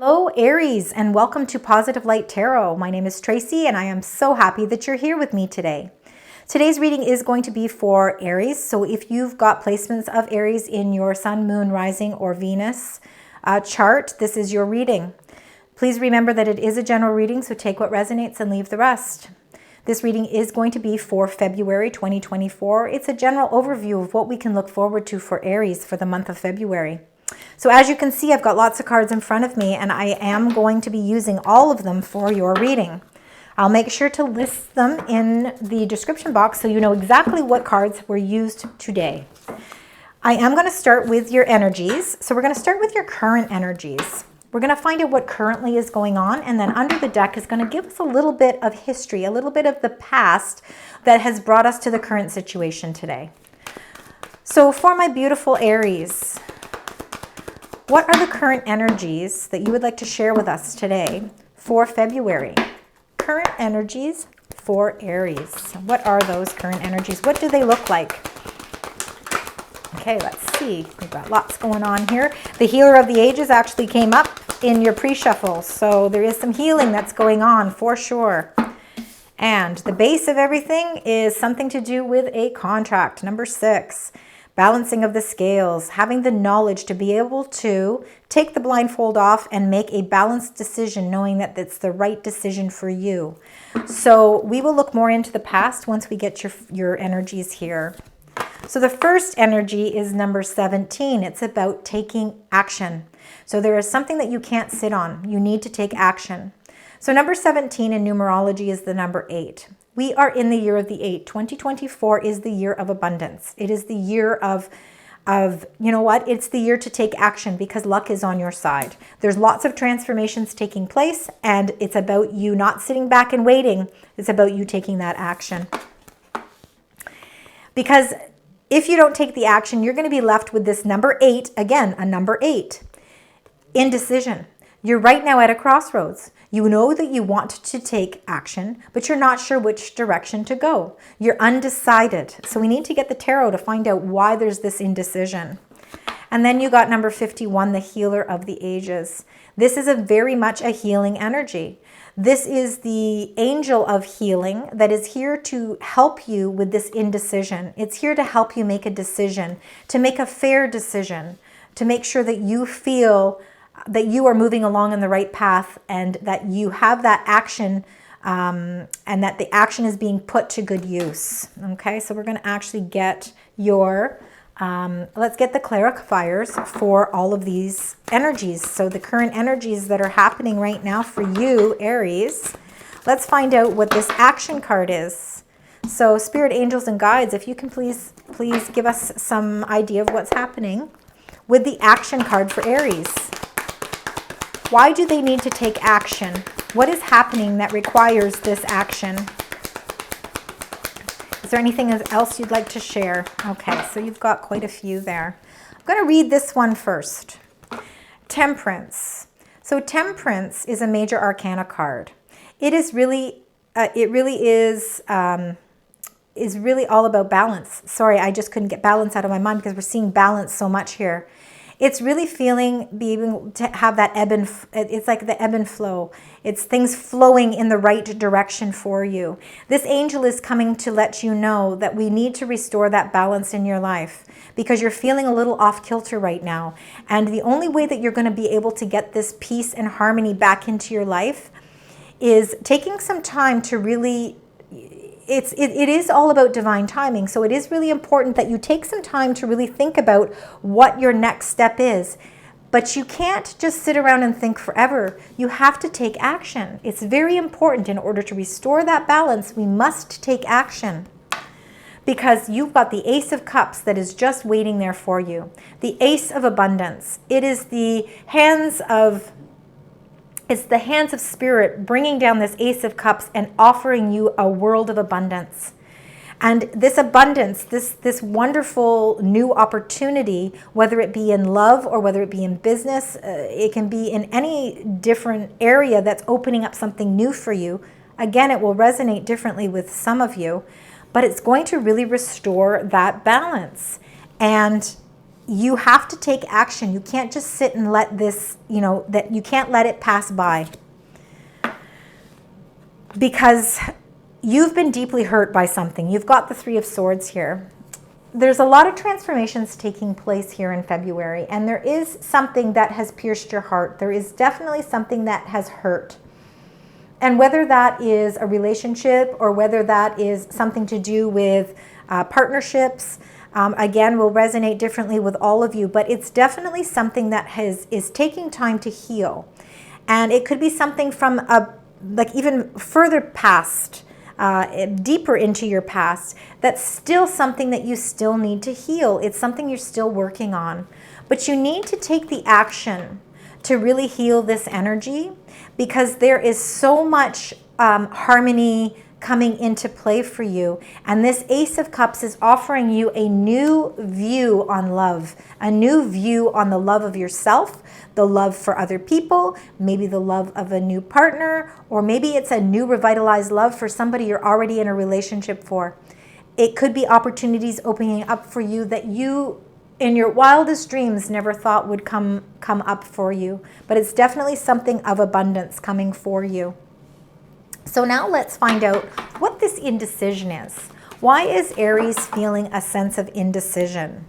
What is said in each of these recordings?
Hello Aries, and welcome to Positive Light Tarot. My name is Tracy and I am so happy that you're here with me today. Today's reading is going to be for Aries, so if you've got placements of Aries in your Sun, Moon, Rising, or Venus chart, this is your reading. Please remember that it is a general reading, so take what resonates and leave the rest. This reading is going to be for February 2024. It's a general overview of what we can look forward to for Aries for the month of February. So as you can see, I've got lots of cards in front of me, and I am going to be using all of them for your reading. I'll make sure to list them in the description box so you know exactly what cards were used today. I am going to start with your energies. So we're going to start with your current energies. We're going to find out what currently is going on, and then under the deck is going to give us a little bit of history, a little bit of the past that has brought us to the current situation today. So for my beautiful Aries, what are the current energies that you would like to share with us today for February? Current energies for Aries. What are those current energies? What do they look like? Okay, let's see. We've got lots going on here. The Healer of the Ages actually came up in your pre-shuffle, so there is some healing that's going on for sure. And the base of everything is something to do with a contract. Number 6. Balancing of the scales, having the knowledge to be able to take the blindfold off and make a balanced decision, knowing that it's the right decision for you. So we will look more into the past once we get your energies here. So the first energy is number 17. It's about taking action. So there is something that you can't sit on. You need to take action. So number 17 in numerology is the number 8. We are in the year of the 8. 2024 is the year of abundance. It is the year of you know what? It's the year to take action because luck is on your side. There's lots of transformations taking place, and it's about you not sitting back and waiting. It's about you taking that action. Because if you don't take the action, you're going to be left with this number 8, again, a number 8, indecision. You're right now at a crossroads. You know that you want to take action, but you're not sure which direction to go. You're undecided. So we need to get the tarot to find out why there's this indecision. And then you got number 51, the Healer of the Ages. This is very much a healing energy. This is the angel of healing that is here to help you with this indecision. It's here to help you make a decision, to make a fair decision, to make sure that you feel that you are moving along in the right path and that you have that action and that the action is being put to good use. Okay, so we're going to actually get your, let's get the clarifiers for all of these energies. So the current energies that are happening right now for you, Aries, let's find out what this action card is. So spirit, angels, and guides, if you can please give us some idea of what's happening with the action card for Aries. Why do they need to take action? What is happening that requires this action? Is there anything else you'd like to share? Okay, so you've got quite a few there. I'm going to read this one first. Temperance. So Temperance is a major arcana card. It is really, is really all about balance. Sorry, I just couldn't get balance out of my mind because we're seeing balance so much here. It's really being able to have that ebb and, it's like the ebb and flow. It's things flowing in the right direction for you. This angel is coming to let you know that we need to restore that balance in your life because you're feeling a little off kilter right now. And the only way that you're going to be able to get this peace and harmony back into your life is taking some time to really, it is all about divine timing. So it is really important that you take some time to really think about what your next step is. But you can't just sit around and think forever. You have to take action. It's very important. In order to restore that balance, we must take action. Because you've got the Ace of Cups that is just waiting there for you. The Ace of Abundance. It is the hands of Spirit bringing down this Ace of Cups and offering you a world of abundance. And this abundance, this wonderful new opportunity, whether it be in love or whether it be in business, it can be in any different area that's opening up something new for you. Again, it will resonate differently with some of you, but it's going to really restore that balance. And you have to take action. You can't just sit and let this, that you can't let it pass by. Because you've been deeply hurt by something. You've got the Three of Swords here. There's a lot of transformations taking place here in February, and there is something that has pierced your heart. There is definitely something that has hurt. And whether that is a relationship or whether that is something to do with partnerships, again, will resonate differently with all of you, but it's definitely something that is taking time to heal. And it could be something from like even further past, deeper into your past, that's still something that you still need to heal. It's something you're still working on. But you need to take the action to really heal this energy, because there is so much harmony coming into play for you. And this Ace of Cups is offering you a new view on love, a new view on the love of yourself, the love for other people, maybe the love of a new partner, or maybe it's a new revitalized love for somebody you're already in a relationship for. It could be opportunities opening up for you that you, in your wildest dreams, never thought would come up for you. But it's definitely something of abundance coming for you. So now let's find out what this indecision is. Why is Aries feeling a sense of indecision?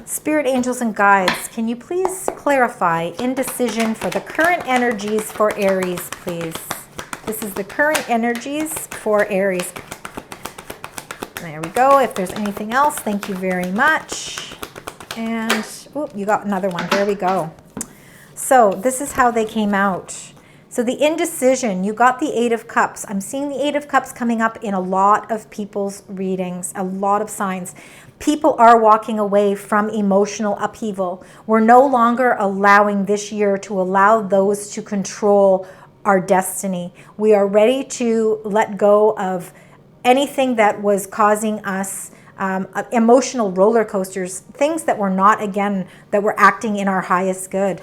Spirit, angels, and guides, can you please clarify indecision for the current energies for Aries, please? This is the current energies for Aries. There we go. If there's anything else, thank you very much. And, oh, you got another one. There we go. So this is how they came out. So the indecision, you got the Eight of Cups. I'm seeing the Eight of Cups coming up in a lot of people's readings, a lot of signs. People are walking away from emotional upheaval. We're no longer allowing this year to allow those to control our destiny. We are ready to let go of anything that was causing us emotional roller coasters, things that were not, again, that were acting in our highest good.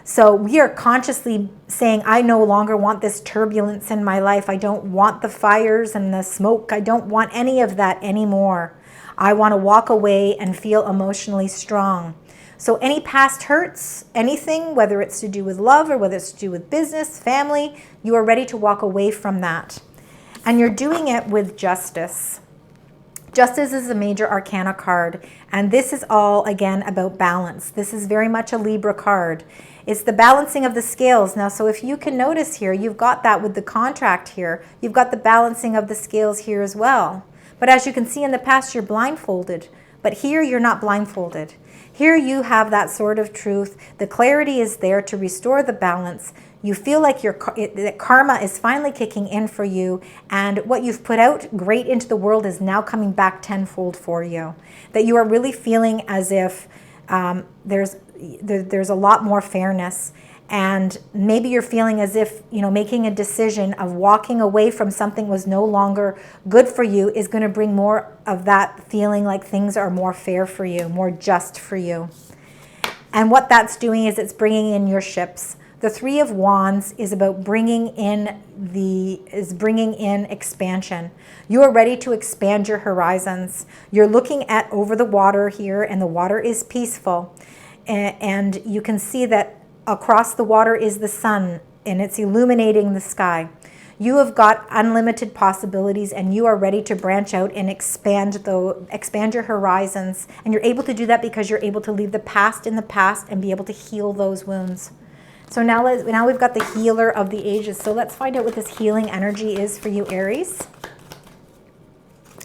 So we are consciously saying, I no longer want this turbulence in my life. I don't want the fires and the smoke. I don't want any of that anymore. I want to walk away and feel emotionally strong. So any past hurts, anything, whether it's to do with love or whether it's to do with business, family, you are ready to walk away from that. And you're doing it with justice. Justice is a major arcana card, and this is all, again, about balance. This is very much a Libra card. It's the balancing of the scales. Now, so if you can notice here, you've got that with the contract here. You've got the balancing of the scales here as well. But as you can see in the past, you're blindfolded. But here, you're not blindfolded. Here you have that sort of truth. The clarity is there to restore the balance. You feel like that karma is finally kicking in for you, and what you've put out great into the world is now coming back tenfold for you. That you are really feeling as if there's a lot more fairness, and maybe you're feeling as if, making a decision of walking away from something was no longer good for you is going to bring more of that feeling like things are more fair for you, more just for you. And what that's doing is it's bringing in your ships. The Three of Wands is about bringing in expansion. You are ready to expand your horizons. You're looking at over the water here, and the water is peaceful. And you can see that across the water is the sun, and it's illuminating the sky. You have got unlimited possibilities, and you are ready to branch out and expand your horizons. And you're able to do that because you're able to leave the past in the past and be able to heal those wounds. So now we've got the healer of the ages. So let's find out what this healing energy is for you, Aries.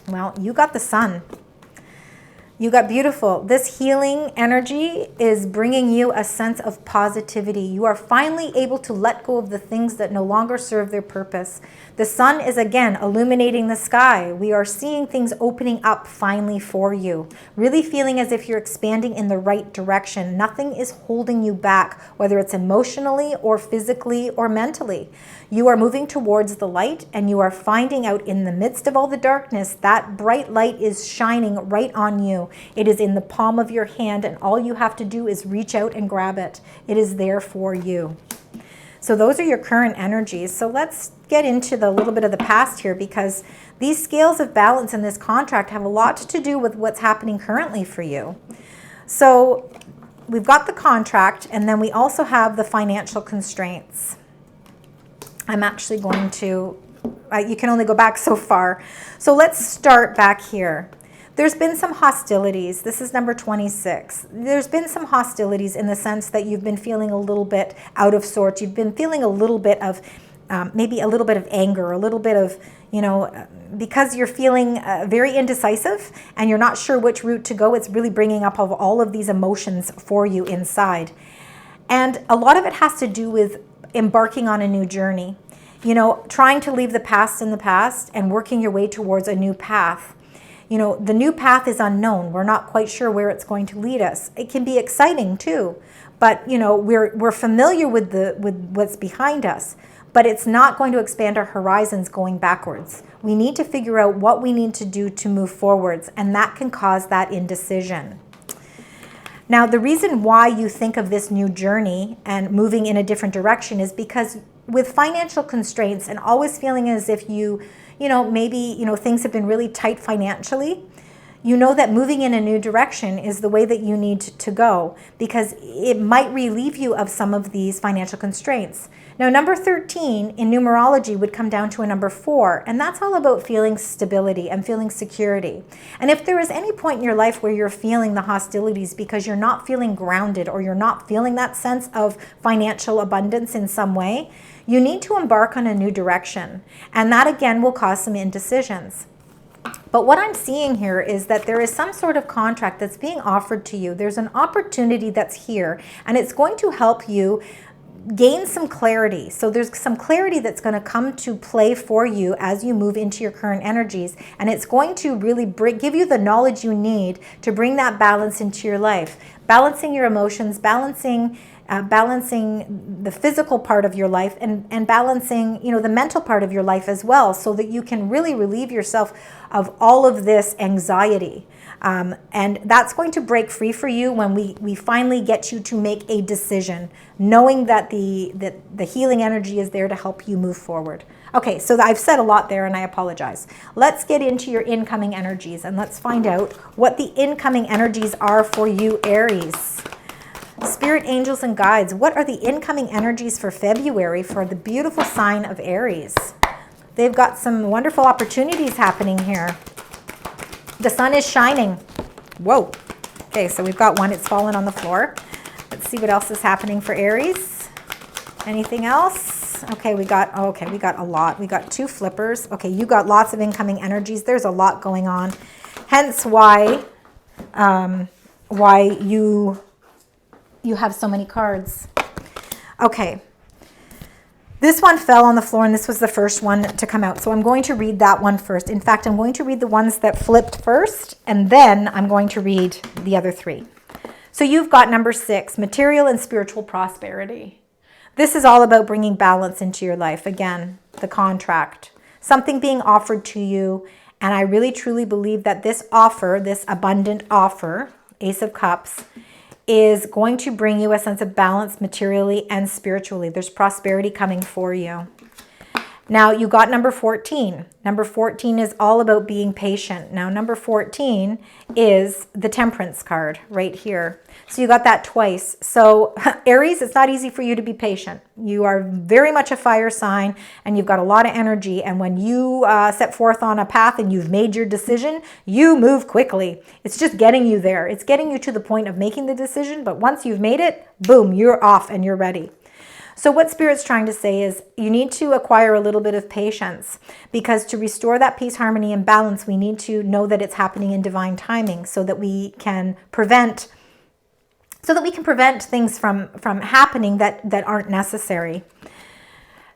Well, you got the sun. You got beautiful. This healing energy is bringing you a sense of positivity. You are finally able to let go of the things that no longer serve their purpose. The sun is, again, illuminating the sky. We are seeing things opening up finally for you. Really feeling as if you're expanding in the right direction. Nothing is holding you back, whether it's emotionally or physically or mentally. You are moving towards the light, and you are finding out in the midst of all the darkness, that bright light is shining right on you. It is in the palm of your hand, and all you have to do is reach out and grab it. It is there for you. So those are your current energies. So let's get into the little bit of the past here, because these scales of balance in this contract have a lot to do with what's happening currently for you. So we've got the contract, and then we also have the financial constraints. I'm actually going to, you can only go back so far. So let's start back here. There's been some hostilities. This is number 26. There's been some hostilities in the sense that you've been feeling a little bit out of sorts. You've been feeling a little bit of, maybe a little bit of anger, a little bit of, you know, because you're feeling very indecisive and you're not sure which route to go. It's really bringing up of all of these emotions for you inside. And a lot of it has to do with embarking on a new journey. You know, trying to leave the past in the past and working your way towards a new path. You know, the new path is unknown. We're not quite sure where it's going to lead us. It can be exciting too, but you know, we're familiar with what's behind us, but it's not going to expand our horizons going backwards. We need to figure out what we need to do to move forwards, and that can cause that indecision. Now, the reason why you think of this new journey and moving in a different direction is because with financial constraints and always feeling as if you know, maybe, you know, things have been really tight financially, you know that moving in a new direction is the way that you need to go, because it might relieve you of some of these financial constraints. Now, number 13 in numerology would come down to a number 4, and that's all about feeling stability and feeling security. And if there is any point in your life where you're feeling the hostilities because you're not feeling grounded or you're not feeling that sense of financial abundance in some way, you need to embark on a new direction. And that again will cause some indecisions. But what I'm seeing here is that there is some sort of contract that's being offered to you. There's an opportunity that's here, and it's going to help you gain some clarity. So there's some clarity that's going to come to play for you as you move into your current energies, and it's going to really give you the knowledge you need to bring that balance into your life. Balancing your emotions, balancing the physical part of your life, and balancing, you know, the mental part of your life as well, so that you can really relieve yourself of all of this anxiety. And that's going to break free for you when we finally get you to make a decision, knowing that the healing energy is there to help you move forward. Okay, so I've said a lot there, and I apologize. Let's get into your incoming energies, and let's find out what the incoming energies are for you, Aries. Spirit, angels, and guides, what are the incoming energies for February for the beautiful sign of Aries? They've got some wonderful opportunities happening here. The sun is shining. Whoa. Okay, so we've got one. It's fallen on the floor. Let's see what else is happening for Aries. Anything else? Okay, we got a lot. We got 2 flippers. Okay, you got lots of incoming energies. There's a lot going on. Hence why you have so many cards. Okay. This one fell on the floor, and this was the first one to come out. So I'm going to read that one first. In fact, I'm going to read the ones that flipped first, and then I'm going to read the other 3. So you've got number 6, material and spiritual prosperity. This is all about bringing balance into your life. Again, the contract, something being offered to you. And I really, truly believe that this offer, this abundant offer, Ace of Cups, is going to bring you a sense of balance materially and spiritually. There's prosperity coming for you. Now, you got number 14. Number 14 is all about being patient. Now, number 14 is the Temperance card right here. So you got that twice. So Aries, it's not easy for you to be patient. You are very much a fire sign, and you've got a lot of energy. And when you set forth on a path and you've made your decision, you move quickly. It's just getting you there. It's getting you to the point of making the decision. But once you've made it, boom, you're off and you're ready. So what Spirit's trying to say is you need to acquire a little bit of patience, because to restore that peace, harmony, and balance, we need to know that it's happening in divine timing, so that we can prevent things from happening that aren't necessary.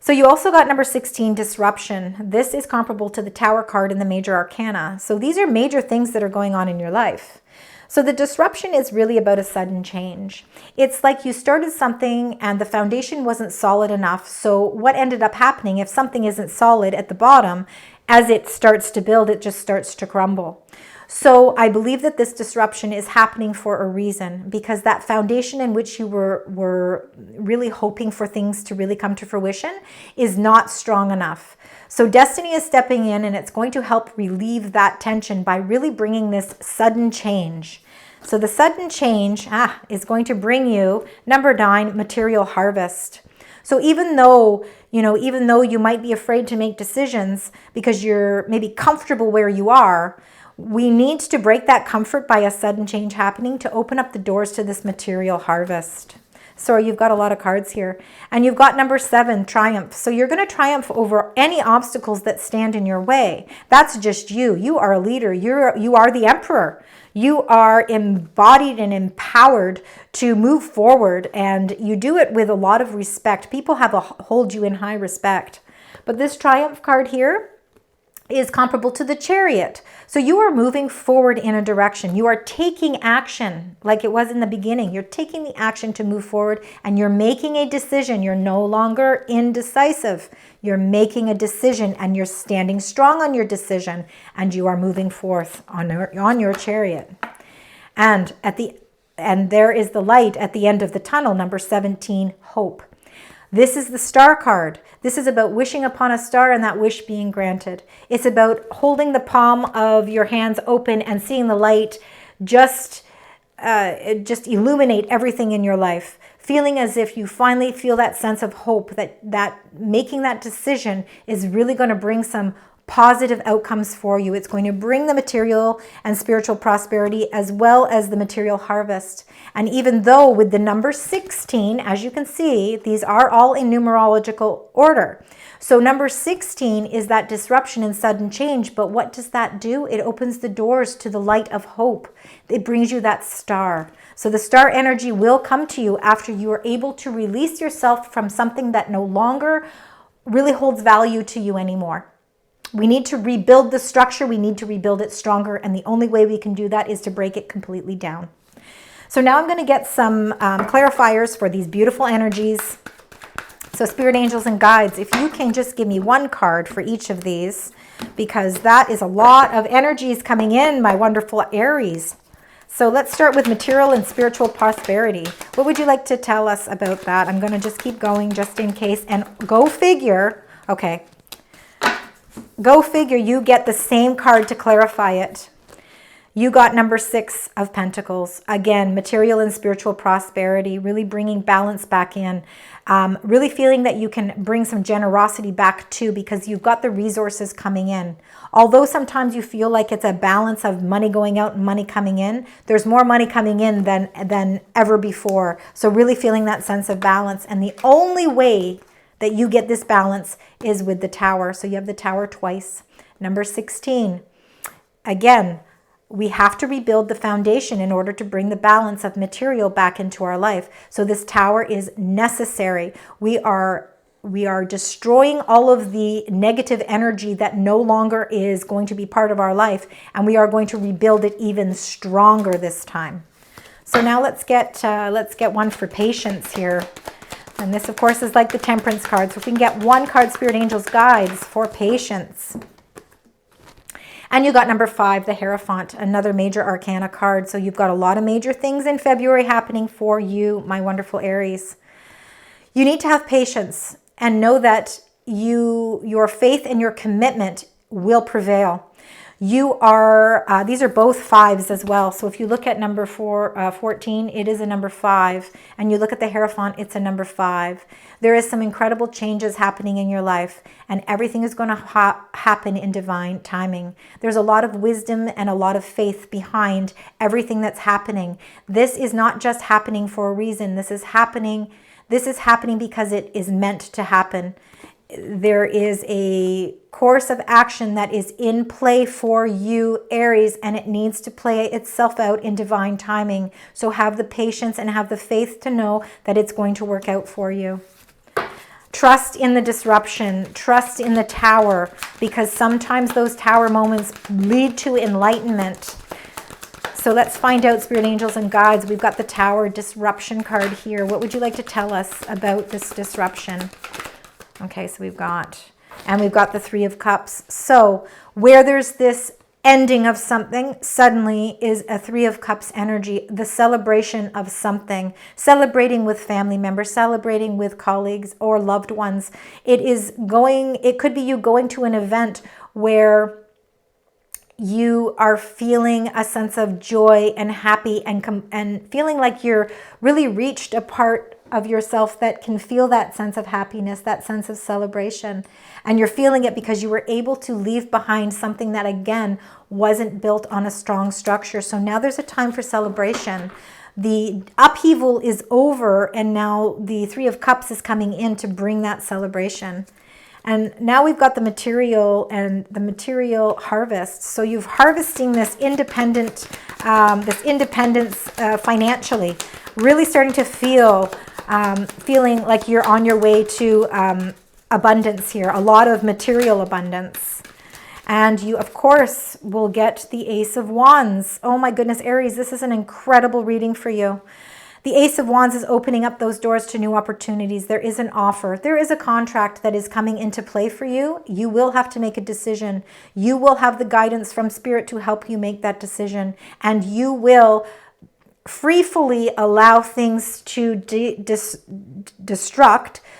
So you also got number 16, disruption. This is comparable to the Tower card in the Major Arcana. So these are major things that are going on in your life. So the disruption is really about a sudden change. It's like you started something and the foundation wasn't solid enough. So what ended up happening, if something isn't solid at the bottom, as it starts to build, it just starts to crumble. So I believe that this disruption is happening for a reason, because that foundation in which you were really hoping for things to really come to fruition is not strong enough. So destiny is stepping in, and it's going to help relieve that tension by really bringing this sudden change. So the sudden change is going to bring you, number 9, material harvest. So even though you might be afraid to make decisions because you're maybe comfortable where you are, we need to break that comfort by a sudden change happening to open up the doors to this material harvest. So you've got a lot of cards here. And you've got number 7, triumph. So you're going to triumph over any obstacles that stand in your way. That's just you. You are a leader. You are the emperor. You are embodied and empowered to move forward, and you do it with a lot of respect. People hold you in high respect. But this triumph card here is comparable to the Chariot. So you are moving forward in a direction. You are taking action like it was in the beginning. You're taking the action to move forward, and you're making a decision. You're no longer indecisive. You're making a decision, and you're standing strong on your decision, and you are moving forth on your Chariot. And there is the light at the end of the tunnel, number 17, hope. This is the star card. This is about wishing upon a star and that wish being granted. It's about holding the palm of your hands open and seeing the light just illuminate everything in your life. Feeling as if you finally feel that sense of hope, that making that decision is really going to bring some positive outcomes for you. It's going to bring the material and spiritual prosperity as well as the material harvest. And even though with the number 16, as you can see, these are all in numerological order. So number 16 is that disruption and sudden change. But what does that do? It opens the doors to the light of hope. It brings you that star. So the star energy will come to you after you are able to release yourself from something that no longer really holds value to you anymore. We need to rebuild the structure. We need to rebuild it stronger. And the only way we can do that is to break it completely down. So now I'm going to get some clarifiers for these beautiful energies. So spirit angels and guides, if you can just give me one card for each of these, because that is a lot of energies coming in, my wonderful Aries. So let's start with material and spiritual prosperity. What would you like to tell us about that? I'm going to just keep going just in case. And go figure. Okay. Go figure, you get the same card to clarify it. You got number 6 of Pentacles. Again, material and spiritual prosperity, really bringing balance back in. Really feeling that you can bring some generosity back too, because you've got the resources coming in. Although sometimes you feel like it's a balance of money going out and money coming in, there's more money coming in than ever before. So really feeling that sense of balance. And the only way that you get this balance is with the Tower. So you have the Tower twice. Number 16. Again, we have to rebuild the foundation in order to bring the balance of material back into our life. So this Tower is necessary. We are destroying all of the negative energy that no longer is going to be part of our life, and we are going to rebuild it even stronger this time. So now let's get one for patience here. And this, of course, is like the Temperance card. So if we can get one card, Spirit Angels Guides, for patience. And you got number 5, the Hierophant, another major arcana card. So you've got a lot of major things in February happening for you, my wonderful Aries. You need to have patience and know that your faith and your commitment will prevail. You are, these are both 5s as well. So if you look at number 14, it is a number 5. And you look at the Hierophant, it's a number 5. There is some incredible changes happening in your life, and everything is going to happen in divine timing. There's a lot of wisdom and a lot of faith behind everything that's happening. This is not just happening for a reason. This is happening because it is meant to happen. There is a course of action that is in play for you, Aries, and it needs to play itself out in divine timing. So have the patience and have the faith to know that it's going to work out for you. Trust in the disruption, trust in the Tower, because sometimes those Tower moments lead to enlightenment. So let's find out, Spirit Angels and Guides. We've got the Tower disruption card here. What would you like to tell us about this disruption? Okay, so we've got the 3 of Cups. So where there's this ending of something, suddenly is a 3 of Cups energy, the celebration of something, celebrating with family members, celebrating with colleagues or loved ones. It could be you going to an event where you are feeling a sense of joy and happy and feeling like you're really reached a part of yourself that can feel that sense of happiness, that sense of celebration. And you're feeling it because you were able to leave behind something that, again, wasn't built on a strong structure. So now there's a time for celebration. The upheaval is over, and now the Three of Cups is coming in to bring that celebration. And now we've got the material and the material harvest. So you're harvesting this independence financially, really starting to feeling like you're on your way to abundance here, a lot of material abundance. And you, of course, will get the Ace of Wands. Oh my goodness, Aries, this is an incredible reading for you. The Ace of Wands is opening up those doors to new opportunities. There is an offer. There is a contract that is coming into play for you. You will have to make a decision. You will have the guidance from Spirit to help you make that decision. And you will freely allow things to destruct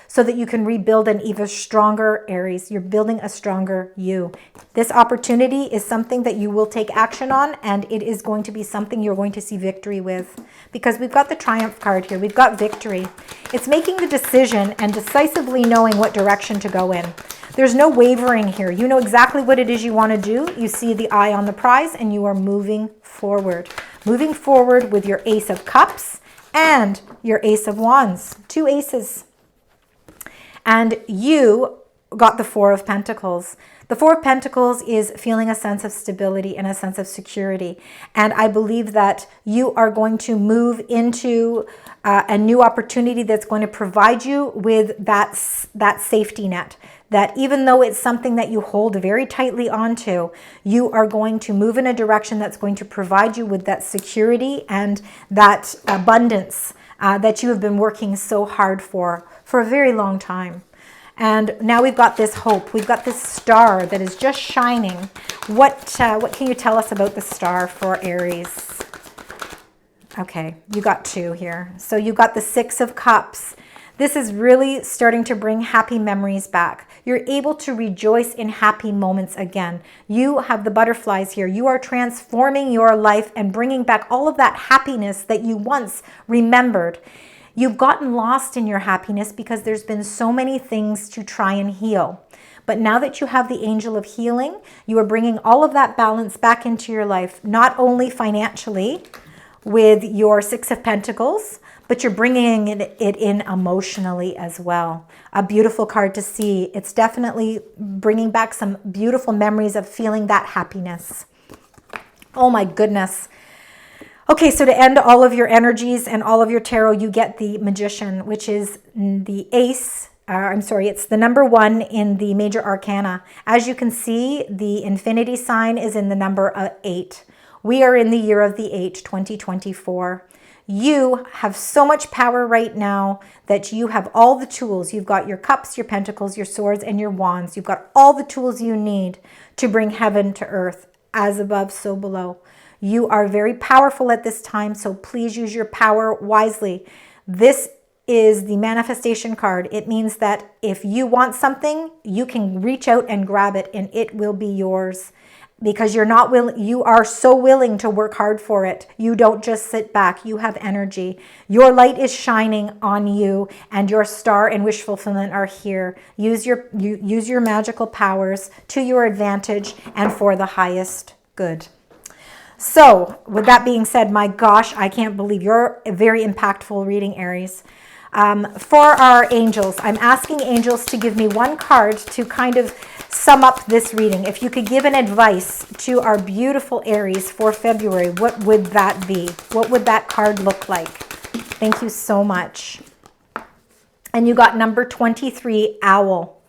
so that you can rebuild an even stronger Aries. You're building a stronger you. This opportunity is something that you will take action on, and it is going to be something you're going to see victory with, because we've got the Triumph card here. We've got victory. It's making the decision and decisively knowing what direction to go in. There's no wavering here. You know exactly what it is you want to do. You see the eye on the prize, and you are moving forward. Moving forward with your Ace of Cups and your Ace of Wands. Two aces. And you got the Four of Pentacles. The Four of Pentacles is feeling a sense of stability and a sense of security. And I believe that you are going to move into a new opportunity that's going to provide you with that safety net. That even though it's something that you hold very tightly onto, you are going to move in a direction that's going to provide you with that security and that abundance that you have been working so hard for a very long time. And now we've got this hope. We've got this star that is just shining. What can you tell us about the star for Aries? Okay, you got two here. So you got the Six of Cups. This is really starting to bring happy memories back. You're able to rejoice in happy moments again. You have the butterflies here. You are transforming your life and bringing back all of that happiness that you once remembered. You've gotten lost in your happiness because there's been so many things to try and heal. But now that you have the Angel of Healing, you are bringing all of that balance back into your life, not only financially with your Six of Pentacles, but you're bringing it in emotionally as well. A beautiful card to see. It's definitely bringing back some beautiful memories of feeling that happiness. Oh my goodness. Okay, so to end all of your energies and all of your tarot, you get the Magician, which is the ace. It's the number 1 in the major arcana. As you can see, the infinity sign is in the number 8. We are in the year of the 8, 2024. You have so much power right now that you have all the tools. You've got your cups, your pentacles, your swords, and your wands. You've got all the tools you need to bring heaven to earth, as above, so below. You are very powerful at this time, so please use your power wisely. This is the manifestation card. It means that if you want something, you can reach out and grab it, and it will be yours. Because you are so willing to work hard for it. You don't just sit back. You have energy. Your light is shining on you, and your star and wish fulfillment are here. Use your magical powers to your advantage and for the highest good. So, with that being said, my gosh, I can't believe you're a very impactful reading, Aries. For our angels, I'm asking angels to give me one card to kind of sum up this reading. If you could give an advice to our beautiful Aries for February, what would that be? What would that card look like? Thank you so much. And you got number 23, Owl.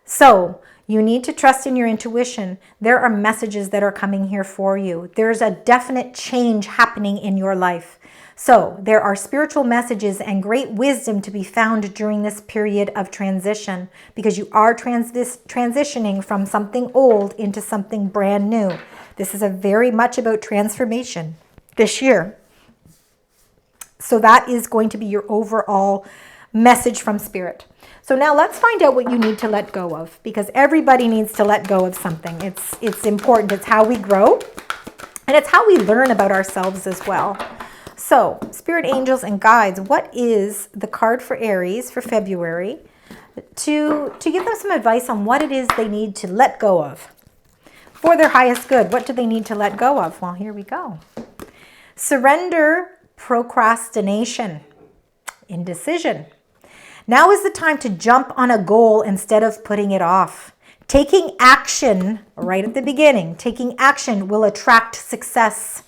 So you need to trust in your intuition. There are messages that are coming here for you. There's a definite change happening in your life. So there are spiritual messages and great wisdom to be found during this period of transition, because you are transitioning from something old into something brand new. This is very much about transformation this year. So that is going to be your overall message from Spirit. So now let's find out what you need to let go of, because everybody needs to let go of something. It's important. It's how we grow, and it's how we learn about ourselves as well. So, Spirit, Angels, and Guides, what is the card for Aries for February to give them some advice on what it is they need to let go of for their highest good? What do they need to let go of? Well, here we go. Surrender, procrastination, indecision. Now is the time to jump on a goal instead of putting it off. Taking action right at the beginning, taking action will attract success.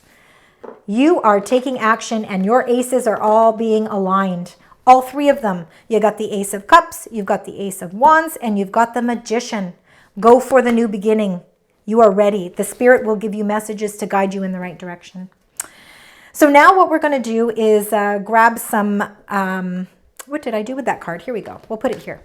You are taking action and your aces are all being aligned. All three of them. You got the Ace of Cups, you've got the Ace of Wands, and you've got the Magician. Go for the new beginning. You are ready. The Spirit will give you messages to guide you in the right direction. So now what we're going to do is grab some, what did I do with that card? Here we go. We'll put it here.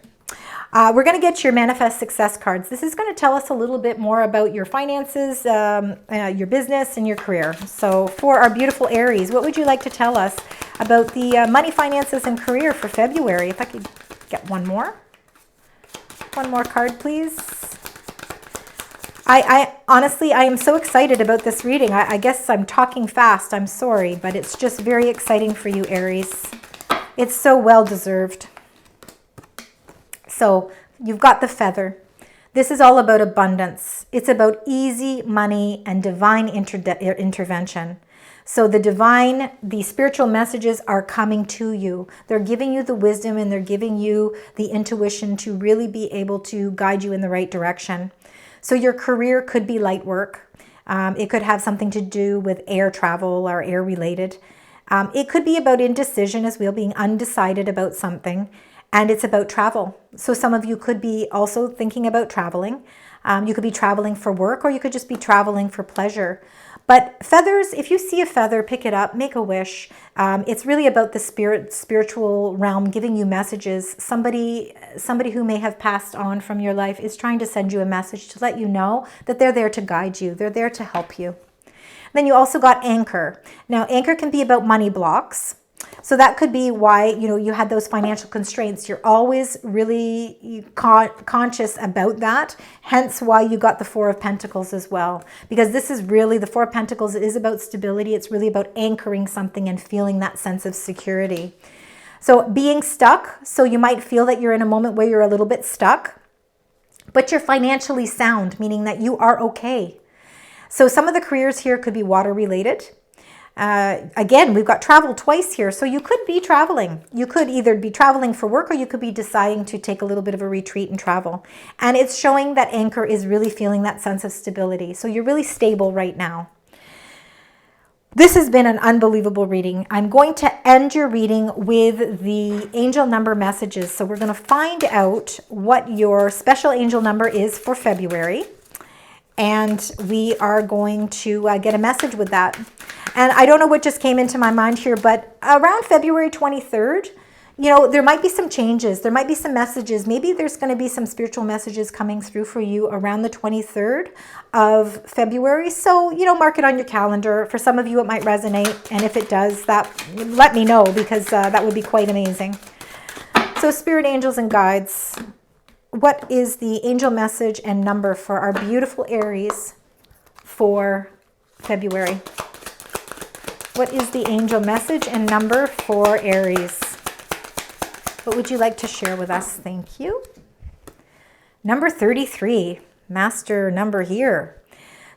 We're going to get your Manifest Success cards. This is going to tell us a little bit more about your finances, your business, and your career. So for our beautiful Aries, what would you like to tell us about the money, finances, and career for February? If I could get one more. One more card, please. Honestly, I am so excited about this reading. I guess I'm talking fast. I'm sorry, but it's just very exciting for you, Aries. It's so well deserved. So you've got the Feather. This is all about abundance. It's about easy money and divine intervention. So the spiritual messages are coming to you. They're giving you the wisdom and they're giving you the intuition to really be able to guide you in the right direction. So your career could be light work. It could have something to do with air travel or air related. It could be about indecision as well, being undecided about something. And it's about travel. So some of you could be also thinking about traveling. You could be traveling for work, or you could just be traveling for pleasure. But feathers, if you see a feather, pick it up, make a wish. It's really about the spiritual realm giving you messages. Somebody who may have passed on from your life is trying to send you a message to let you know that they're there to guide you. They're there to help you. Then you also got Anchor. Now, Anchor can be about money blocks. So that could be why, you had those financial constraints. You're always really conscious about that. Hence why you got the Four of Pentacles as well. Because this is really, the Four of Pentacles is about stability. It's really about anchoring something and feeling that sense of security. So being stuck, so you might feel that you're in a moment where you're a little bit stuck, but you're financially sound, meaning that you are okay. So some of the careers here could be water related. Again, we've got travel twice here. So you could be traveling. You could either be traveling for work, or you could be deciding to take a little bit of a retreat and travel. And it's showing that Anchor is really feeling that sense of stability. So you're really stable right now. This has been an unbelievable reading. I'm going to end your reading with the angel number messages. So we're going to find out what your special angel number is for February. And we are going to get a message with that. And I don't know what just came into my mind here, but around February 23rd, there might be some changes. There might be some messages. Maybe there's going to be some spiritual messages coming through for you around the 23rd of February. So, mark it on your calendar. For some of you, it might resonate. And if it does, let me know, because that would be quite amazing. So Spirit, Angels, and Guides, what is the angel message and number for our beautiful Aries for February? What is the angel message and number for Aries? What would you like to share with us? Thank you. Number 33, master number here.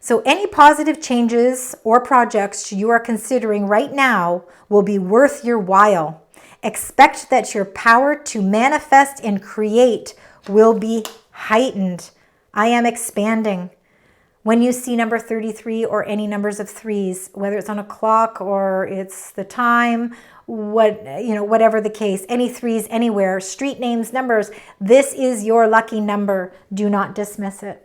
So any positive changes or projects you are considering right now will be worth your while. Expect that your power to manifest and create will be heightened. I am expanding. When you see number 33 or any numbers of threes, whether it's on a clock or it's the time, whatever the case, any threes anywhere, street names, numbers, this is your lucky number. Do not dismiss it.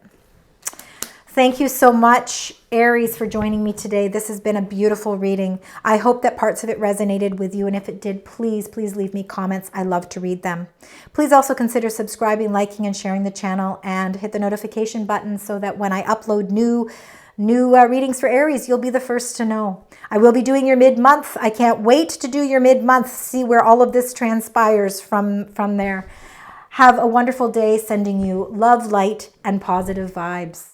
Thank you so much, Aries, for joining me today. This has been a beautiful reading. I hope that parts of it resonated with you. And if it did, please leave me comments. I love to read them. Please also consider subscribing, liking, and sharing the channel, and hit the notification button so that when I upload new New readings for Aries, you'll be the first to know. I will be doing your mid-month. I can't wait to do your mid-month, see where all of this transpires from there. Have a wonderful day, sending you love, light, and positive vibes.